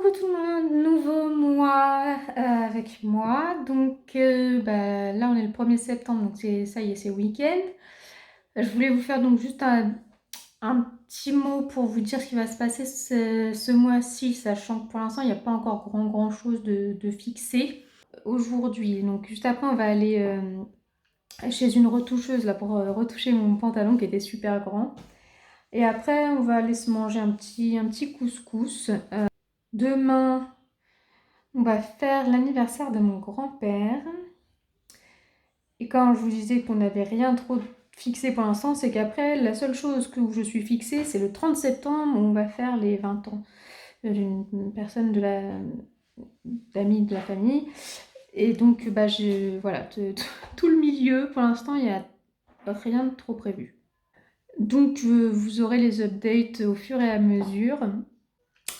Coucou tout le monde, nouveau mois avec moi. Donc là on est le 1er septembre, donc ça y est, c'est week-end. Je voulais vous faire donc juste un petit mot pour vous dire ce qui va se passer ce mois-ci, sachant que pour l'instant il n'y a pas encore grand chose de fixé aujourd'hui. Donc juste après on va aller chez une retoucheuse là pour retoucher mon pantalon qui était super grand. Et après on va aller se manger un petit couscous. Demain on va faire l'anniversaire de mon grand-père. Et quand je vous disais qu'on n'avait rien trop fixé pour l'instant, c'est qu'après, la seule chose où je suis fixée, c'est le 30 septembre où on va faire les 20 ans d'une personne d'amie de la famille. Et donc, voilà, tout le milieu, pour l'instant, il n'y a rien de trop prévu. Donc, vous aurez les updates au fur et à mesure.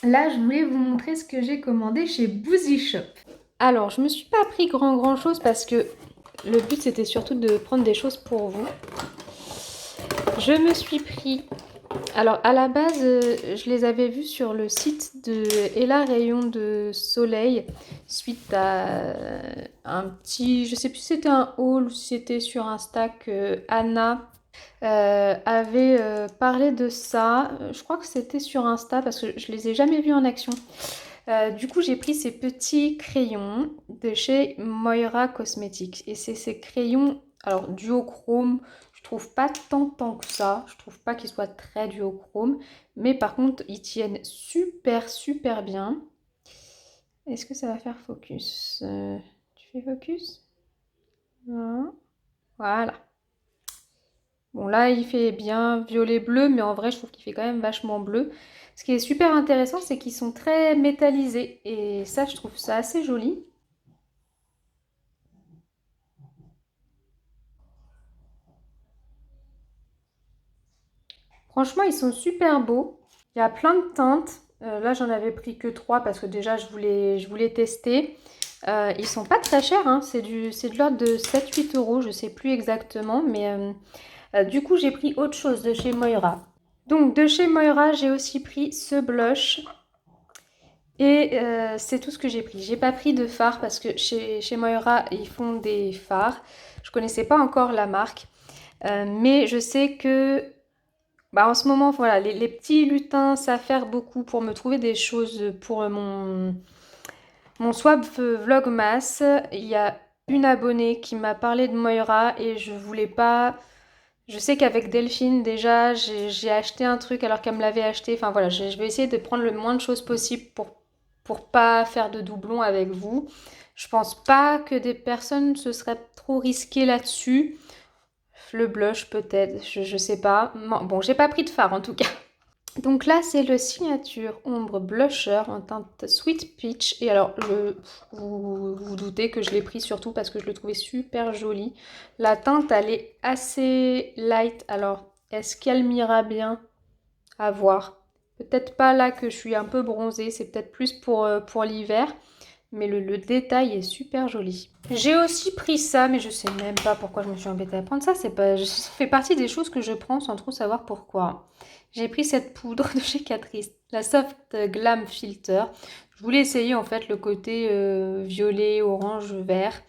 Là, je voulais vous montrer ce que j'ai commandé chez Boozy Shop. Alors, je me suis pas pris grand chose parce que le but c'était surtout de prendre des choses pour vous. Je me suis pris... Alors, à la base, je les avais vus sur le site de Ella Rayon de Soleil suite à un petit... Je sais plus si c'était un haul ou si c'était sur Insta que Anna avait parlé de ça. Je crois que c'était sur Insta parce que je les ai jamais vus en action. Du coup, j'ai pris ces petits crayons de chez Moira Cosmetics. Et c'est ces crayons, alors duochrome, je trouve pas tant que ça. Je trouve pas qu'ils soient très duochrome. Mais par contre, ils tiennent super bien. Est-ce que ça va faire focus? Tu fais focus? Non. Voilà. Bon, là, il fait bien violet-bleu, mais en vrai, je trouve qu'il fait quand même vachement bleu. Ce qui est super intéressant, c'est qu'ils sont très métallisés. Et ça, je trouve ça assez joli. Franchement, ils sont super beaux. Il y a plein de teintes. Là, j'en avais pris que 3 parce que déjà, je voulais tester. Ils sont pas très chers, hein. C'est de l'ordre de 7-8 euros, je sais plus exactement. Mais du coup, j'ai pris autre chose de chez Moira. Donc, de chez Moira, j'ai aussi pris ce blush. Et c'est tout ce que j'ai pris. J'ai pas pris de fard parce que chez Moira, ils font des fards. Je connaissais pas encore la marque. Mais je sais que en ce moment, voilà, les petits lutins s'affairent beaucoup pour me trouver des choses pour mon swap Vlogmas. Il y a une abonnée qui m'a parlé de Moira et je voulais pas... Je sais qu'avec Delphine, déjà, j'ai acheté un truc alors qu'elle me l'avait acheté. Enfin voilà, je vais essayer de prendre le moins de choses possible pour pas faire de doublons avec vous. Je pense pas que des personnes se seraient trop risquées là-dessus. Le blush peut-être, je sais pas. Bon, j'ai pas pris de fard en tout cas. Donc là, c'est le signature ombre blusher en teinte Sweet Peach. Et alors, vous doutez que je l'ai pris surtout parce que je le trouvais super joli. La teinte, elle est assez light. Alors, est-ce qu'elle m'ira bien? À voir. Peut-être pas là que je suis un peu bronzée. C'est peut-être plus pour l'hiver. Mais le détail est super joli. J'ai aussi pris ça, mais je sais même pas pourquoi je me suis embêtée à prendre ça. Ça fait partie des choses que je prends sans trop savoir pourquoi. J'ai pris cette poudre de chez Catrice, la Soft Glam Filter. Je voulais essayer en fait le côté violet, orange, vert,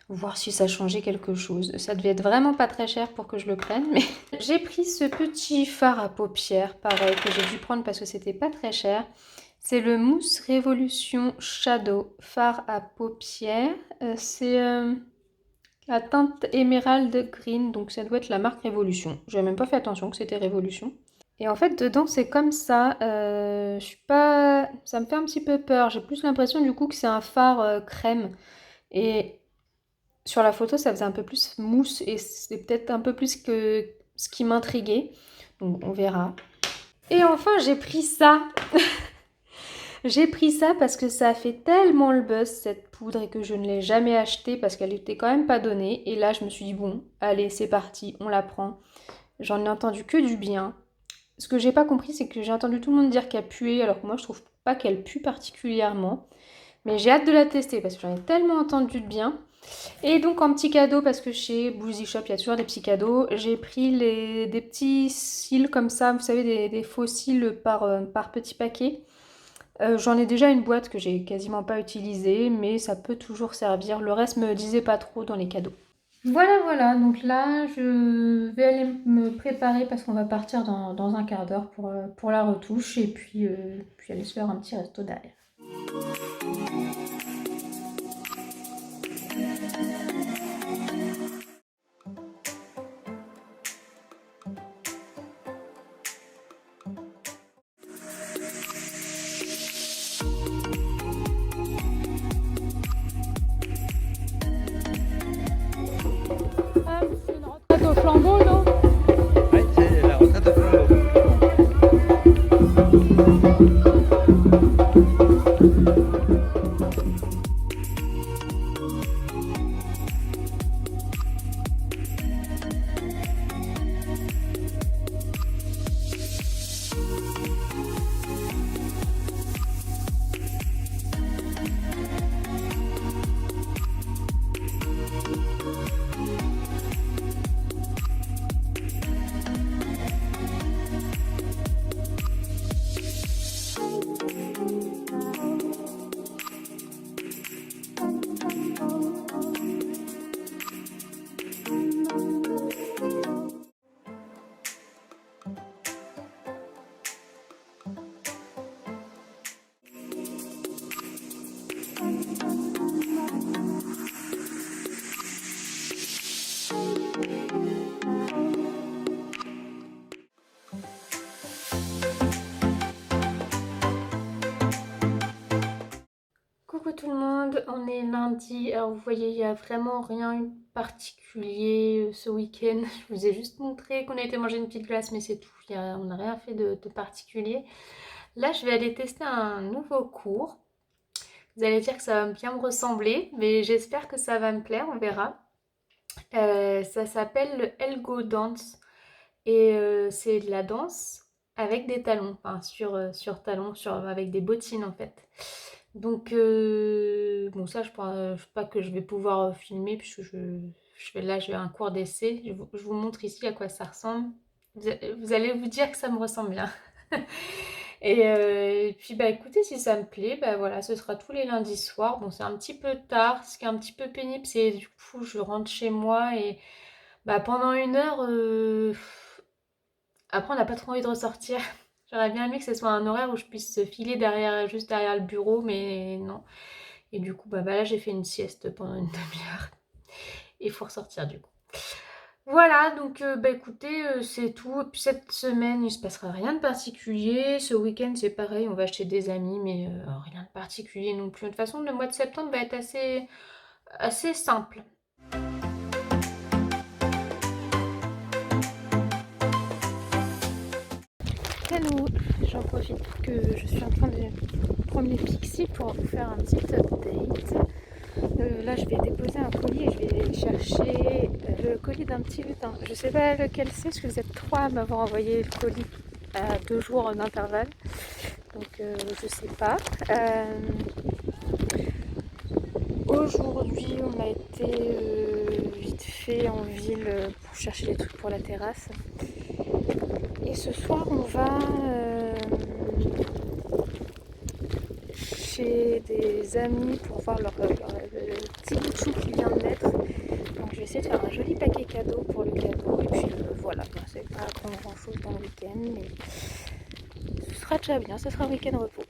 voir si ça changeait quelque chose. Ça devait être vraiment pas très cher pour que je le prenne, mais j'ai pris ce petit fard à paupières, pareil, que j'ai dû prendre parce que c'était pas très cher. C'est le Mousse Révolution Shadow fard à paupières. C'est la teinte émeraude green, donc ça doit être la marque Révolution. J'ai même pas fait attention que c'était Révolution. Et en fait, dedans, c'est comme ça. Je suis pas... Ça me fait un petit peu peur. J'ai plus l'impression du coup que c'est un fard crème. Et sur la photo, ça faisait un peu plus mousse et c'est peut-être un peu plus que ce qui m'intriguait. Donc on verra. Et enfin, j'ai pris ça. J'ai pris ça parce que ça a fait tellement le buzz cette poudre et que je ne l'ai jamais achetée parce qu'elle était quand même pas donnée. Et là, je me suis dit, bon, allez, c'est parti, on la prend. J'en ai entendu que du bien. Ce que j'ai pas compris, c'est que j'ai entendu tout le monde dire qu'elle puait, alors que moi, je trouve pas qu'elle pue particulièrement. Mais j'ai hâte de la tester parce que j'en ai tellement entendu de bien. Et donc, en petit cadeau, parce que chez Boozy Shop, il y a toujours des petits cadeaux, j'ai pris des petits cils comme ça, vous savez, des faux cils par petit paquet. J'en ai déjà une boîte que j'ai quasiment pas utilisée, mais ça peut toujours servir. Le reste me disait pas trop dans les cadeaux. Voilà, voilà, donc là je vais aller me préparer parce qu'on va partir dans un quart d'heure pour la retouche et puis aller se faire un petit resto derrière. Ah, c'est une retraite au flambeau, non? Oui, c'est la retraite de flambeau. Coucou tout le monde, on est lundi. Alors vous voyez, il n'y a vraiment rien eu de particulier ce week-end. Je vous ai juste montré qu'on a été manger une petite glace, mais c'est tout. On n'a rien fait de particulier. Là, je vais aller tester un nouveau cours. Vous allez dire que ça va bien me ressembler, mais j'espère que ça va me plaire, on verra. Ça s'appelle le Elgo Dance et c'est de la danse avec des talons, enfin sur talons, avec des bottines en fait. Donc bon ça je pense pas que je vais pouvoir filmer puisque là j'ai un cours d'essai. Je vous montre ici à quoi ça ressemble. Vous allez vous dire que ça me ressemble bien. Et puis bah écoutez, si ça me plaît, bah voilà, ce sera tous les lundis soirs. Bon, c'est un petit peu tard, ce qui est un petit peu pénible, c'est du coup je rentre chez moi et bah pendant une heure, après on n'a pas trop envie de ressortir. J'aurais bien aimé que ce soit un horaire où je puisse filer derrière, juste derrière le bureau, mais non. Et du coup, bah là j'ai fait une sieste pendant une demi-heure. Et il faut ressortir du coup. Voilà, donc bah écoutez, c'est tout. Et puis cette semaine, il se passera rien de particulier. Ce week-end, c'est pareil, on va chez des amis, mais rien de particulier non plus. De toute façon, le mois de septembre va être assez simple. Hello, j'en profite que je suis en train de promener Pixie pour vous faire un petit update. Là, je vais déposer un colis et je vais chercher le colis d'un petit lutin. Je sais pas lequel c'est, parce que vous êtes 3 à m'avoir envoyé le colis à 2 jours d'intervalle. Donc, je sais pas. Aujourd'hui, on a été vite fait en ville pour chercher des trucs pour la terrasse. Et ce soir, on va chez des amis pour voir leur petit bout qui vient de naître. Donc je vais essayer de faire un joli paquet cadeau pour le cadeau. Et puis voilà, c'est pas grand chose dans le week-end, mais ce sera déjà bien, ce sera un week-end repos.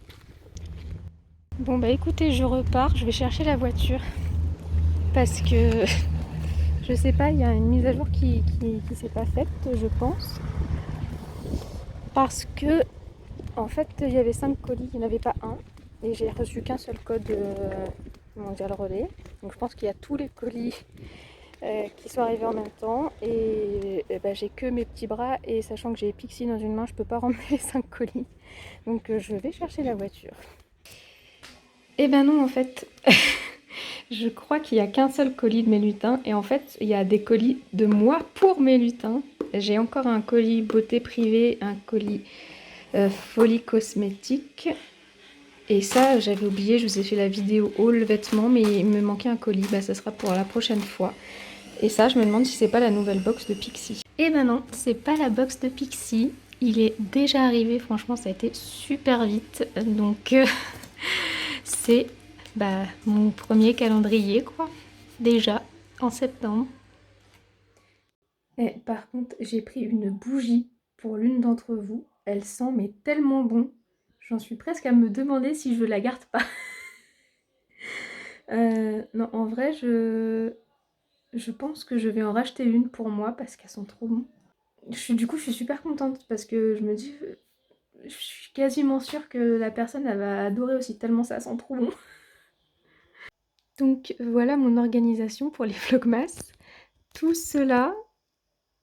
Bon bah écoutez, je repars, je vais chercher la voiture parce que je sais pas, il y a une mise à jour qui s'est pas faite, je pense. Parce que en fait il y avait 5 colis, il n'y en avait pas un. Et j'ai reçu qu'un seul code mondial relais. Donc je pense qu'il y a tous les colis qui sont arrivés en même temps. Et bah, j'ai que mes petits bras. Et sachant que j'ai Pixie dans une main, je peux pas remplir les 5 colis. Donc je vais chercher la voiture. Et ben non, en fait, je crois qu'il n'y a qu'un seul colis de mes lutins. Et en fait, il y a des colis de moi pour mes lutins. J'ai encore un colis beauté privée, un colis folie cosmétique. Et ça, j'avais oublié, je vous ai fait la vidéo haul vêtements, mais il me manquait un colis, bah ça sera pour la prochaine fois. Et ça, je me demande si c'est pas la nouvelle box de Pixie. Et ben non, c'est pas la box de Pixie. il est déjà arrivé, franchement ça a été super vite. Donc c'est mon premier calendrier quoi, déjà en septembre. Et par contre j'ai pris une bougie pour l'une d'entre vous, elle sent mais tellement bon, j'en suis presque à me demander si je la garde pas. Non en vrai je pense que je vais en racheter une pour moi parce qu'elles sont trop bonnes. Du coup je suis super contente parce que je me dis, je suis quasiment sûre que la personne elle va adorer aussi tellement ça sent trop bon. Donc voilà mon organisation pour les vlogmas. Tout cela,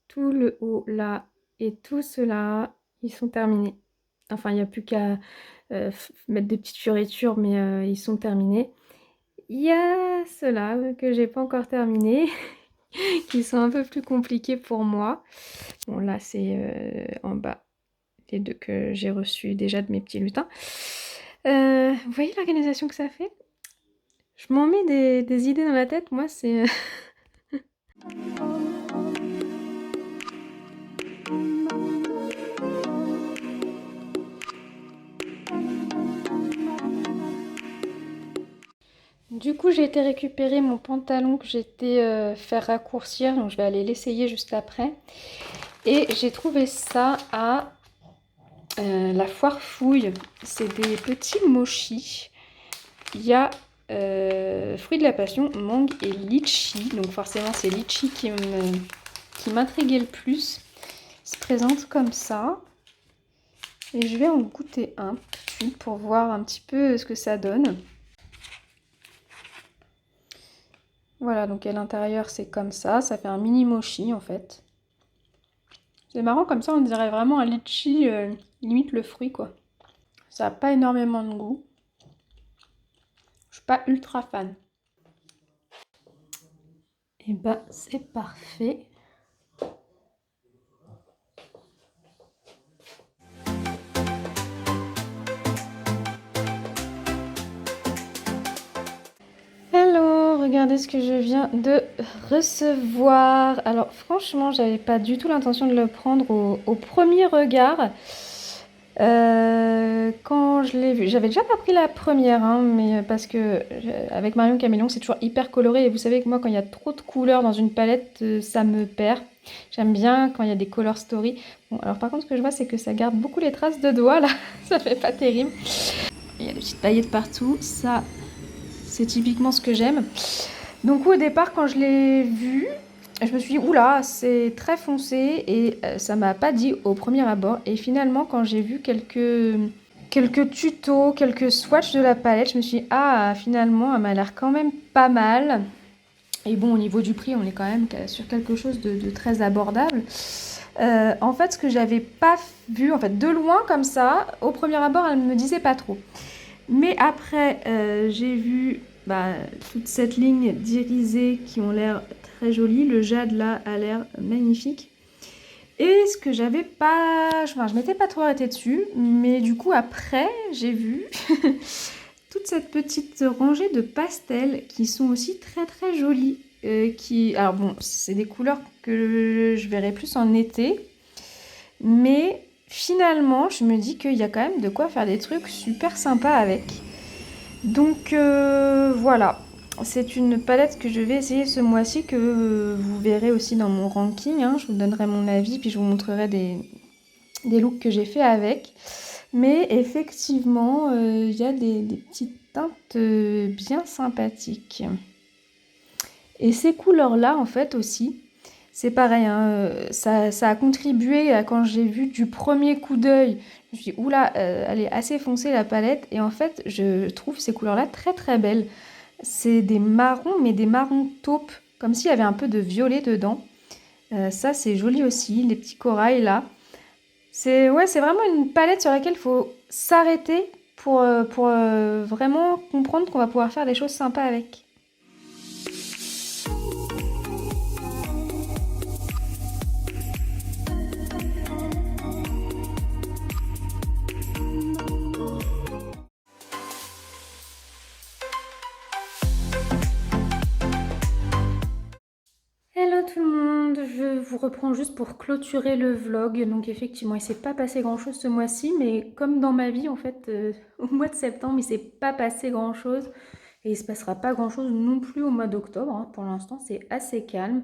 tout le haut là et tout cela, ils sont terminés. Enfin il n'y a plus qu'à mettre des petites fioritures mais ils sont terminés. Il y a ceux-là que j'ai pas encore terminé, qui sont un peu plus compliqués pour moi. Bon là c'est en bas, les deux que j'ai reçus déjà de mes petits lutins. Vous voyez l'organisation que ça fait? Je m'en mets des idées dans la tête, moi c'est... Du coup j'ai été récupérer mon pantalon que j'étais faire raccourcir, donc je vais aller l'essayer juste après. Et j'ai trouvé ça à la foire fouille. C'est des petits mochis. Il y a fruits de la passion, mangue et litchi. Donc forcément c'est litchi qui m'intriguait le plus. Il se présente comme ça. Et je vais en goûter un tout de suite pour voir un petit peu ce que ça donne. Voilà, donc à l'intérieur c'est comme ça fait un mini mochi en fait. C'est marrant comme ça, on dirait vraiment un litchi, limite le fruit quoi. Ça n'a pas énormément de goût. Je suis pas ultra fan. Et bah c'est parfait. Hello, regardez ce que je viens de recevoir. Alors franchement, j'avais pas du tout l'intention de le prendre au premier regard. Quand je l'ai vu, j'avais déjà pas pris la première, hein, mais parce que avec Marion Caméléon, c'est toujours hyper coloré. Et vous savez que moi, quand il y a trop de couleurs dans une palette, ça me perd. J'aime bien quand il y a des color story. Bon, alors par contre, ce que je vois, c'est que ça garde beaucoup les traces de doigts là. Ça fait pas terrible. Il y a des petites paillettes partout. Ça, c'est typiquement ce que j'aime. Donc au départ, quand je l'ai vu, je me suis dit, oula, c'est très foncé et ça m'a pas dit au premier abord. Et finalement, quand j'ai vu quelques tutos, quelques swatchs de la palette, je me suis dit, ah, finalement, elle m'a l'air quand même pas mal. Et bon, au niveau du prix, on est quand même sur quelque chose de très abordable. En fait, ce que j'avais pas vu, en fait, de loin comme ça, au premier abord, elle ne me disait pas trop. Mais après, j'ai vu toute cette ligne d'irisés qui ont l'air très jolies. Le jade là a l'air magnifique. Et ce que j'avais pas... Enfin, je m'étais pas trop arrêtée dessus. Mais du coup, après, j'ai vu toute cette petite rangée de pastels qui sont aussi très très jolies. Alors bon, c'est des couleurs que je verrai plus en été. Mais finalement, je me dis qu'il y a quand même de quoi faire des trucs super sympas avec. Donc voilà, c'est une palette que je vais essayer ce mois-ci, que vous verrez aussi dans mon ranking, hein. Je vous donnerai mon avis, puis je vous montrerai des looks que j'ai fait avec. Mais effectivement, il y a des petites teintes bien sympathiques. Et ces couleurs-là, en fait, aussi, c'est pareil, hein, ça a contribué à, quand j'ai vu du premier coup d'œil, je me suis dit, oula, elle est assez foncée la palette. Et en fait, je trouve ces couleurs-là très très belles. C'est des marrons, mais des marrons taupes, comme s'il y avait un peu de violet dedans. Ça, c'est joli aussi, les petits corails là. C'est vraiment une palette sur laquelle il faut s'arrêter pour vraiment comprendre qu'on va pouvoir faire des choses sympas avec. Hello tout le monde, je vous reprends juste pour clôturer le vlog. Donc effectivement, il s'est pas passé grand-chose ce mois-ci, mais comme dans ma vie, en fait, au mois de septembre, il s'est pas passé grand-chose. Et il se passera pas grand-chose non plus au mois d'octobre, hein. Pour l'instant, c'est assez calme.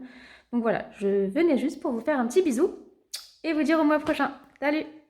Donc voilà, je venais juste pour vous faire un petit bisou et vous dire au mois prochain. Salut!